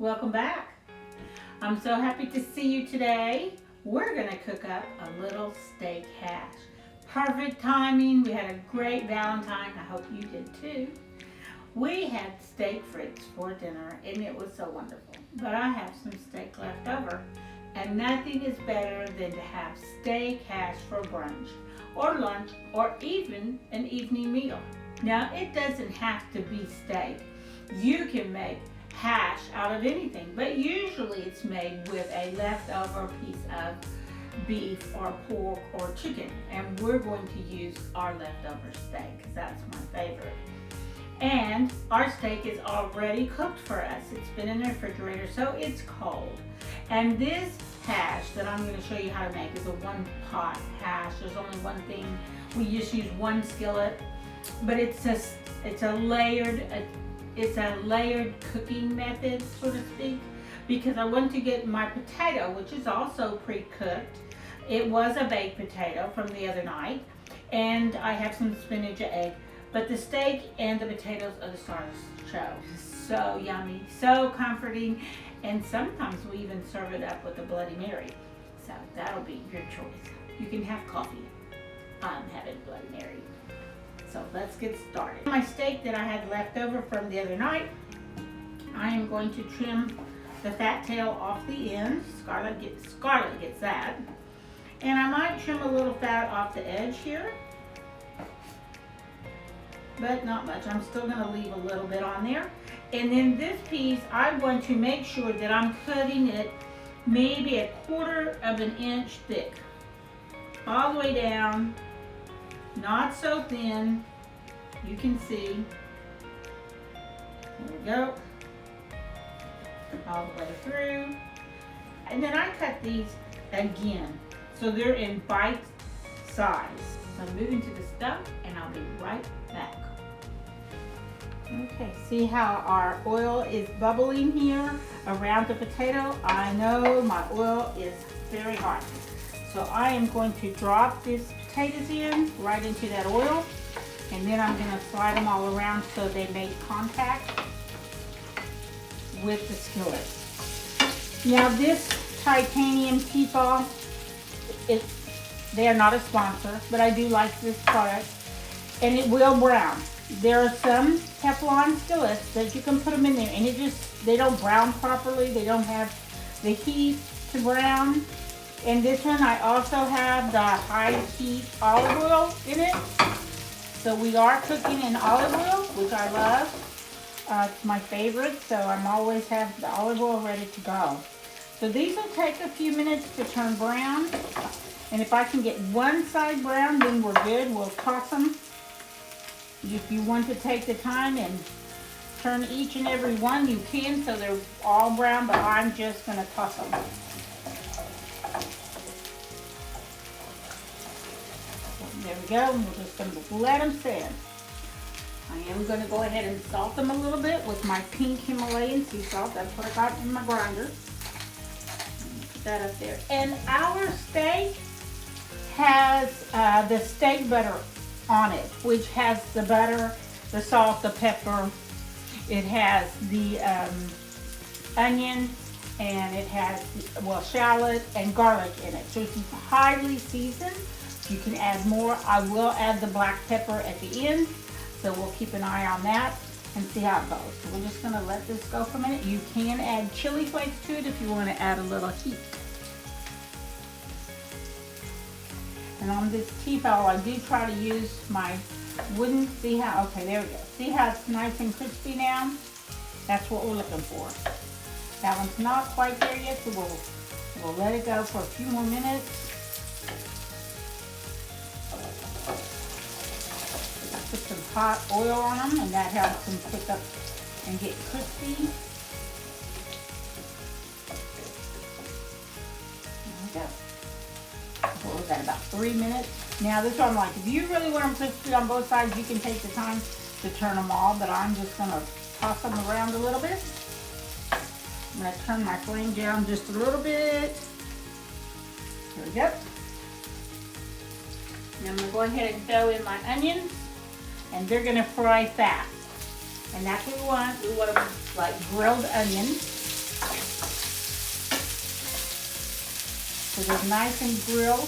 Welcome back. I'm so happy to see you today. We're going to cook up a little steak hash. Perfect timing. We had a great Valentine. I hope you did too. We had steak frites for dinner and it was so wonderful. But I have some steak left over. And nothing is better than to have steak hash for brunch or lunch or even an evening meal. Now it doesn't have to be steak. You can make hash out of anything, but usually it's made with a leftover piece of beef or pork or chicken, and we're going to use our leftover steak because that's my favorite. And our steak is already cooked for us. It's been in the refrigerator, so it's cold. And this hash that I'm going to show you how to make is a one-pot hash. There's only one thing. We just use one skillet, but it's a layered cooking method, so to speak, because I want to get my potato, which is also pre-cooked. It was a baked potato from the other night, and I have some spinach and egg. But the steak and the potatoes are the stars of the show. So yummy, so comforting, and sometimes we even serve it up with a Bloody Mary. So that'll be your choice. You can have coffee. I'm having Bloody Mary. So let's get started. My steak that I had left over from the other night, I am going to trim the fat tail off the end. Scarlett gets that. And I might trim a little fat off the edge here, but not much. I'm still going to leave a little bit on there. And then this piece, I want to make sure that I'm cutting it maybe 1/4 inch thick, all the way down. Not so thin, you can see. There we go. All the way through. And then I cut these again, so they're in bite size. So I'm moving to the stove and I'll be right back. Okay, see how our oil is bubbling here around the potato? I know my oil is very hot. So I am going to drop these potatoes in right into that oil, and then I'm going to slide them all around so they make contact with the skillet. Now this titanium teapot, they are not a sponsor, but I do like this product, and it will brown. There are some Teflon skillets that you can put them in there, and they don't brown properly. They don't have the heat to brown. And this one, I also have the high heat olive oil in it. So we are cooking in olive oil, which I love. It's my favorite, so I'm always have the olive oil ready to go. So these will take a few minutes to turn brown. And if I can get one side brown, then we're good. We'll toss them. If you want to take the time and turn each and every one, you can, so they're all brown, but I'm just going to toss them. There we go, and we're just going to let them sit. I am going to go ahead and salt them a little bit with my pink Himalayan sea salt. That's what I got in my grinder. Put that up there. And our steak has the steak butter on it, which has the butter, the salt, the pepper. It has the onion, and it has, shallot and garlic in it. So it's highly seasoned. You can add more. I will add the black pepper at the end, so we'll keep an eye on that and see how it goes. So we're just going to let this go for a minute. You can add chili flakes to it if you want to add a little heat. And on this teapot, I do try to use my wooden, okay, there we go. See how it's nice and crispy now? That's what we're looking for. That one's not quite there yet, so we'll let it go for a few more minutes. Put some hot oil on them, and that helps them cook up and get crispy. There we go. What was that, about 3 minutes? Now this one, like, if you really want them crispy on both sides, you can take the time to turn them all, but I'm just going to toss them around a little bit. I'm going to turn my flame down just a little bit. There we go. Now I'm going to go ahead and throw in my onions, and they're going to fry fast. And that's what we want. We want them like grilled onions. So they're nice and grilled.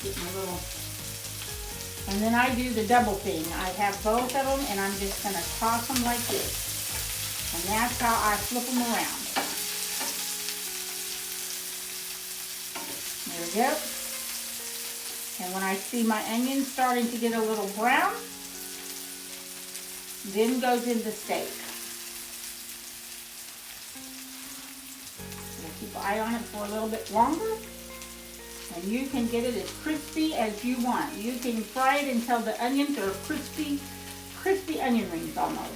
Getting a little, and then I do the double thing. I have both of them and I'm just gonna toss them like this. And that's how I flip them around. There we go. And when I see my onions starting to get a little brown, then goes in the steak. Keep an eye on it for a little bit longer. And you can get it as crispy as you want. You can fry it until the onions are crispy onion rings almost.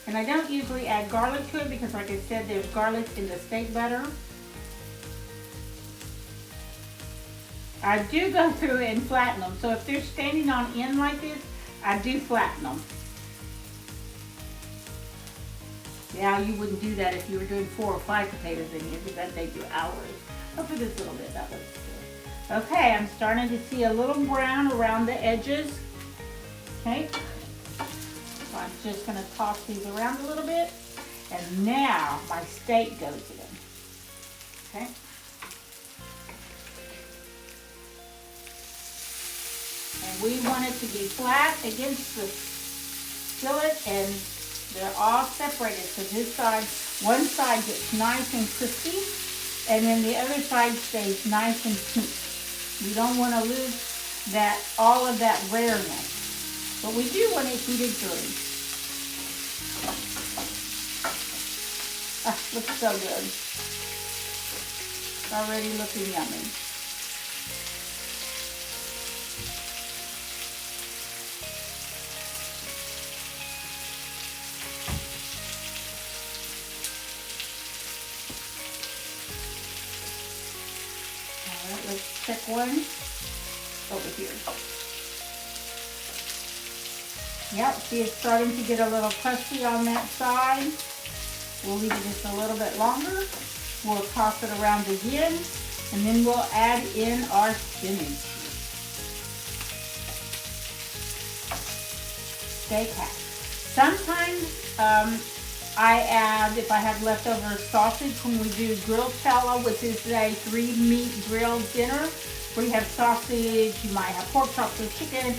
And I don't usually add garlic to it because like I said, there's garlic in the steak butter. I do go through and flatten them. So if they're standing on end like this, I do flatten them. Yeah, you wouldn't do that if you were doing 4 or 5 potatoes in here because that'd take you hours. But for this little bit, that looks good. Okay, I'm starting to see a little brown around the edges. Okay, so I'm just gonna toss these around a little bit. And now my steak goes in. Okay. And we want it to be flat against the skillet and they're all separated. So this side, one side gets nice and crispy and then the other side stays nice and pink. We don't want to lose that, all of that rareness. But we do want it heated through. Ah, looks so good. Already looking yummy. Let's check one over here. Yep, see it's starting to get a little crusty on that side. We'll leave it just a little bit longer. We'll toss it around again, and then we'll add in our spinach. Steak hash. Sometimes I add, if I have leftover sausage when we do grilled which is a 3-meat grilled dinner, where you have sausage, you might have pork chops or chicken,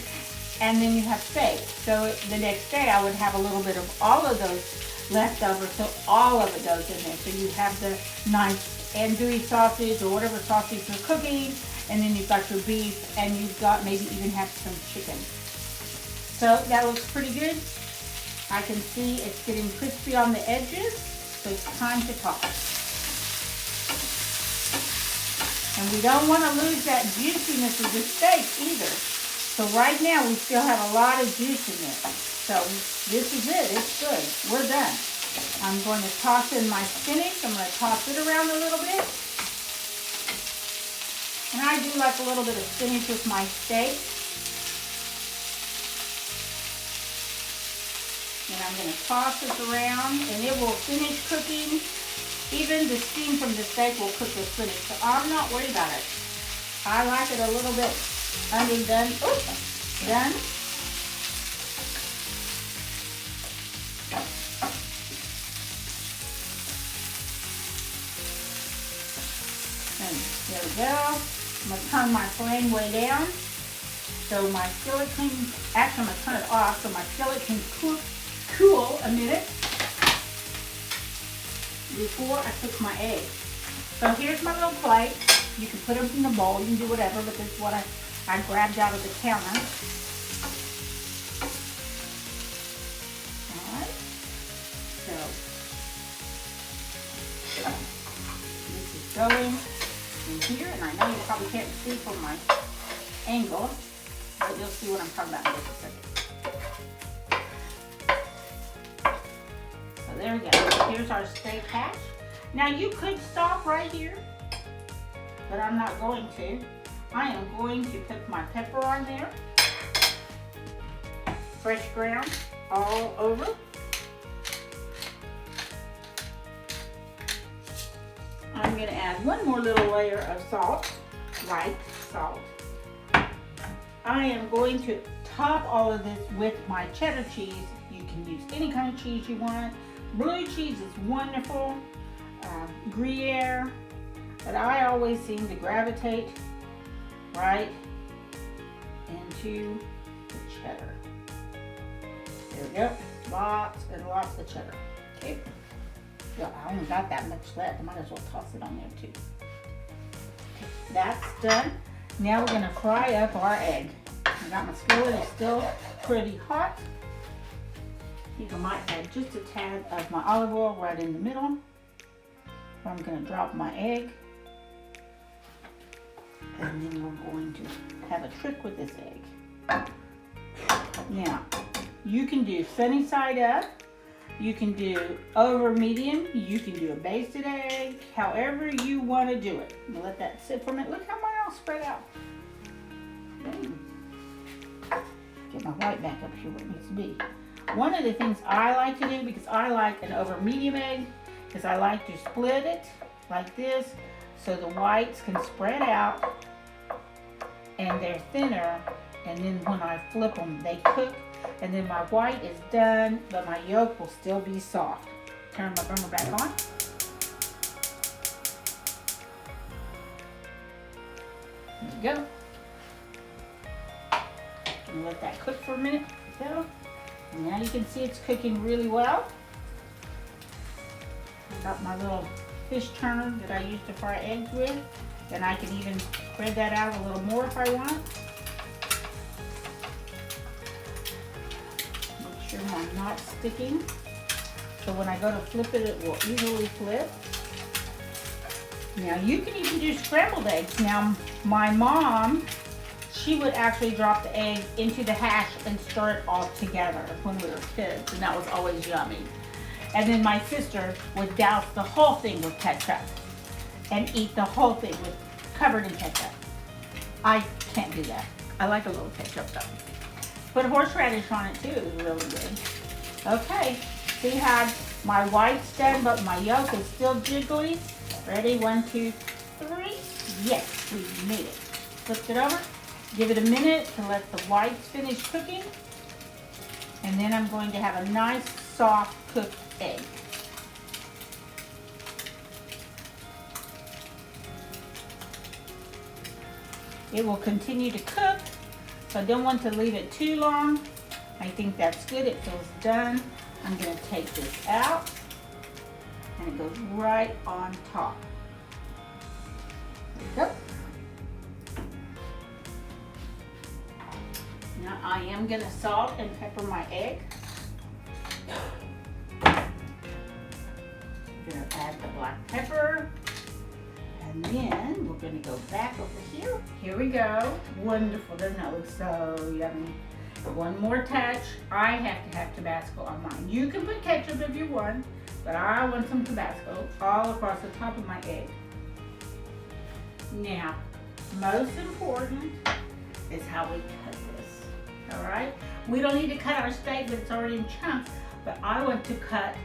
and then you have steak. So the next day I would have a little bit of all of those leftover, so all of it goes in there. So you have the nice andouille sausage or whatever sausage you're cooking, and then you've got your beef, and you've got maybe even have some chicken. So that looks pretty good. I can see it's getting crispy on the edges, so it's time to toss. And we don't want to lose that juiciness of the steak either. So right now we still have a lot of juice in there. So this is it, it's good, we're done. I'm going to toss in my spinach. I'm going to toss it around a little bit. And I do like a little bit of spinach with my steak. And I'm going to toss this around and it will finish cooking. Even the steam from the steak will cook the spinach. So I'm not worried about it. I like it a little bit underdone. Oops, done. And there we go. I'm going to turn my flame way down. So my skillet can, actually I'm going to turn it off so my skillet can cool a minute before I cook my eggs. So here's my little plate. You can put them in the bowl, you can do whatever, but this is what I grabbed out of the counter. Alright, so this is going in here, and I know you probably can't see from my angle, but you'll see what I'm talking about in just a second. So there we go. Here's our steak hash. Now you could stop right here, but I'm not going to. I am going to put my pepper on there. Fresh ground all over. I'm going to add one more little layer of salt, white salt. I am going to top all of this with my cheddar cheese. You can use any kind of cheese you want. Blue cheese is wonderful, Gruyere, but I always seem to gravitate right into the cheddar. There we go. Lots and lots of cheddar. Okay. Yeah, I only got that much left. I might as well toss it on there too. Okay, that's done. Now we're going to fry up our egg. I got my skillet, it's still pretty hot. I think I might add just a tad of my olive oil right in the middle. I'm going to drop my egg. And then we're going to have a trick with this egg. Now, you can do sunny side up. You can do over medium. You can do a basted egg. However you want to do it. I'm going to let that sit for a minute. Look how mine all spread out. Get my white back up here where it needs to be. One of the things I like to do, because I like an over medium egg, is I like to split it like this so the whites can spread out and they're thinner, and then when I flip them they cook, and then my white is done but my yolk will still be soft. Turn my burner back on. There we go. And let that cook for a minute. So, now you can see it's cooking really well. I got my little fish turner that I use to fry eggs with, and I can even spread that out a little more if I want. Make sure I'm not sticking, so when I go to flip it, it will easily flip. Now you can even do scrambled eggs. Now my mom, she would actually drop the egg into the hash and stir it all together when we were kids, and that was always yummy. And then my sister would douse the whole thing with ketchup and eat the whole thing covered in ketchup. I can't do that. I like a little ketchup though. Put horseradish on it too, it was really good. Okay, see how my white's done, but my yolk is still jiggly. Ready, 1, 2, 3. Yes, we made it. Flip it over. Give it a minute to let the whites finish cooking. And then I'm going to have a nice soft cooked egg. It will continue to cook, so I don't want to leave it too long. I think that's good. It feels done. I'm going to take this out, and it goes right on top. There we go. Now I am going to salt and pepper my egg. I'm going to add the black pepper. And then we're going to go back over here. Here we go. Wonderful. Doesn't that look so yummy? One more touch. I have to have Tabasco on mine. You can put ketchup if you want, but I want some Tabasco all across the top of my egg. Now, most important is how we cut this. All right? We don't need to cut our steak, but it's already in chunks. But I want to cut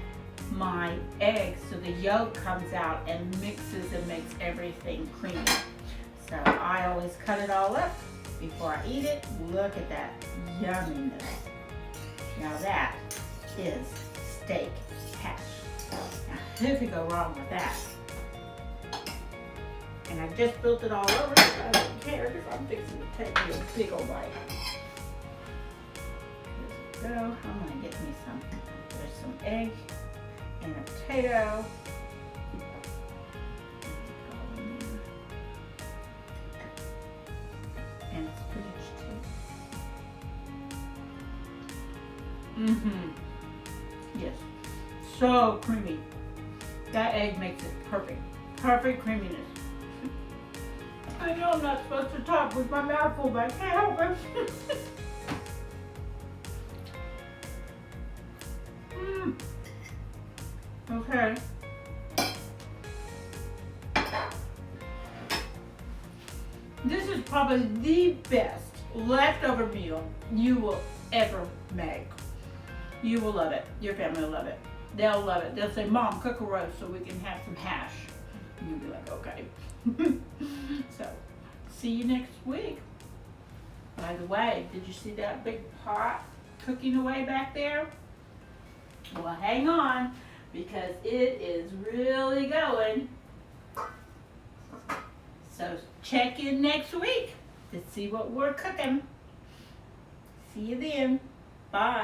my eggs so the yolk comes out and mixes and makes everything creamy. So I always cut it all up before I eat it. Look at that yumminess. Now that is steak hash. Now who could go wrong with that? And I just built it all over, so I don't care because I'm fixing to take me a big old bite. There we go. I'm gonna get me some. There's some egg and a potato. And spinach too. Yes. So creamy. That egg makes it perfect. Perfect creaminess. I know I'm not supposed to talk with my mouth full, but I can't help it. Okay. This is probably the best leftover meal you will ever make. You will love it. Your family will love it. They'll love it. They'll say, Mom, cook a roast so we can have some hash. And you'll be like, okay. So, see you next week. By the way, did you see that big pot cooking away back there? Well, hang on, because it is really going. So check in next week to see what we're cooking. See you then. Bye.